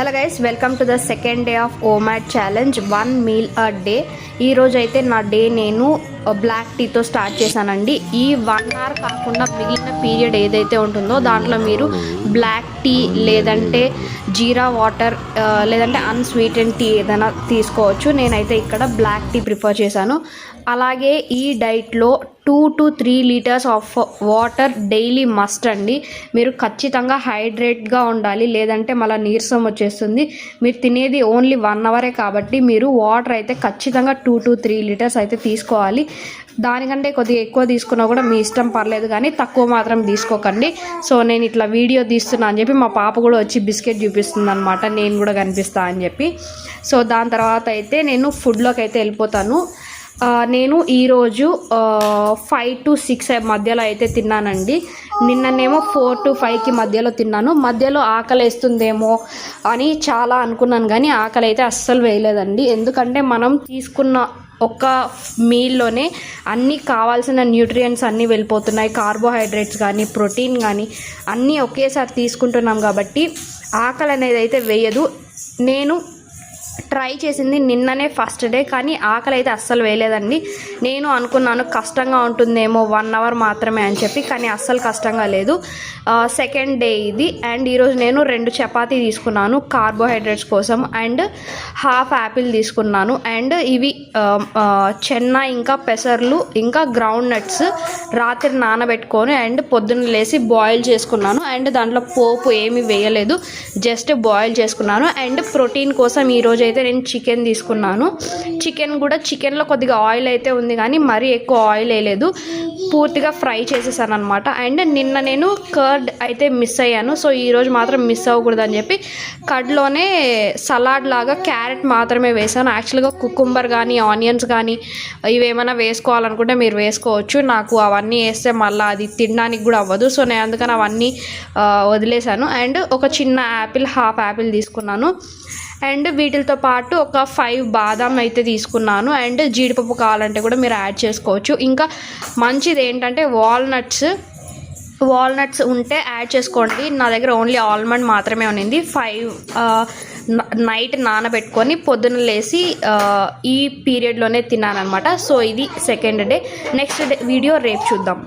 Hello guys, welcome to the second day of OMAD challenge 1 meal a day. ఈరోజు అయితే నా day నేను black టీతో start చేశానండి. ఈ 1 అవర్ కాకుండా మిగిలిన పీరియడ్ ఏదైతే ఉంటుందో దాంట్లో మీరు బ్లాక్ టీ లేదంటే జీరా వాటర్ లేదంటే అన్స్వీటెన్ టీ ఏదైనా తీసుకోవచ్చు. నేనైతే ఇక్కడ బ్లాక్ టీ ప్రిఫర్ చేశాను. అలాగే ఈ డైట్లో 2 to 3 litres of water daily must అండి. మీరు ఖచ్చితంగా హైడ్రేట్గా ఉండాలి, లేదంటే మళ్ళీ నీరసం వచ్చేస్తుంది. మీరు తినేది ఓన్లీ 1 అవరే కాబట్టి మీరు వాటర్ అయితే ఖచ్చితంగా 2 to 3 లీటర్స్ అయితే తీసుకోవాలి. దానికంటే కొద్దిగా ఎక్కువ తీసుకున్నా కూడా మీ ఇష్టం, పర్లేదు, కానీ తక్కువ మాత్రం తీసుకోకండి. సో నేను ఇట్లా వీడియో తీస్తున్నా అని చెప్పి మా పాప కూడా వచ్చి బిస్కెట్ చూపిస్తుంది అనమాట, నేను కూడా కనిపిస్తా అని చెప్పి. సో దాని తర్వాత అయితే నేను ఫుడ్లోకి అయితే వెళ్ళిపోతాను. నేను ఈరోజు 5 to 6 మధ్యలో అయితే తిన్నానండి. నిన్ననేమో 4 to 5కి మధ్యలో తిన్నాను. మధ్యలో ఆకలి వేస్తుందేమో అని చాలా అనుకున్నాను, కానీ ఆకలి అయితే అస్సలు వేయలేదండి. ఎందుకంటే మనం తీసుకున్న ఒక మీల్లోనే అన్నీ కావాల్సిన న్యూట్రియంట్స్ అన్నీ వెళ్ళిపోతున్నాయి. కార్బోహైడ్రేట్స్ కానీ ప్రోటీన్ కానీ అన్నీ ఒకేసారి తీసుకుంటున్నాం కాబట్టి ఆకలి అనేది అయితే వేయదు. నేను ట్రై చేసింది నిన్ననే ఫస్ట్ డే, కానీ ఆకలి అయితే అస్సలు వేయలేదండి. నేను అనుకున్నాను కష్టంగా ఉంటుందేమో 1 అవర్ మాత్రమే అని చెప్పి, కానీ అస్సలు కష్టంగా లేదు. సెకండ్ డే ఇది. అండ్ ఈరోజు నేను 2 చపాతీ తీసుకున్నాను కార్బోహైడ్రేట్స్ కోసం, అండ్ హాఫ్ యాపిల్ తీసుకున్నాను. అండ్ ఇవి చెన్న ఇంకా పెసర్లు ఇంకా గ్రౌండ్ నట్స్ రాత్రి నానబెట్టుకొని అండ్ పొద్దున్న లేసి బాయిల్ చేసుకున్నాను. అండ్ దాంట్లో పోపు ఏమీ వేయలేదు, జస్ట్ బాయిల్ చేసుకున్నాను. అండ్ ప్రోటీన్ కోసం ఈరోజు అయితే నేను చికెన్ తీసుకున్నాను. చికెన్లో కొద్దిగా ఆయిల్ అయితే ఉంది, కానీ మరీ ఎక్కువ ఆయిల్ వేయలేదు, పూర్తిగా ఫ్రై చేసేసాను అనమాట. అండ్ నిన్న నేను కర్డ్ అయితే మిస్ అయ్యాను. సో ఈరోజు మాత్రం మిస్ అవ్వకూడదు అని చెప్పి కర్డ్లోనే సలాడ్ లాగా క్యారెట్ మాత్రమే వేసాను. యాక్చువల్గా కుకుంబర్ కానీ ఆనియన్స్ కానీ ఇవేమైనా వేసుకోవాలనుకుంటే మీరు వేసుకోవచ్చు. నాకు అవన్నీ వేస్తే మళ్ళీ అది తినడానికి కూడా అవ్వదు. సో నేను అందుకని అవన్నీ వదిలేశాను. అండ్ ఒక చిన్న యాపిల్, హాఫ్ యాపిల్ తీసుకున్నాను. అండ్ వీటితో పాటు ఒక 5 బాదాం అయితే తీసుకున్నాను. అండ్ జీడిపప్పు కావాలంటే కూడా మీరు యాడ్ చేసుకోవచ్చు. ఇంకా మంచిది ఏంటంటే వాల్నట్స్ ఉంటే యాడ్ చేసుకోండి. నా దగ్గర ఓన్లీ ఆల్మండ్ మాత్రమే ఉన్నింది. 5 నైట్ నానబెట్టుకొని పొద్దున్న లేసి ఈ పీరియడ్లోనే తిన్నాను అనమాట. సో ఇది second day. Next day video రేపు చూద్దాం.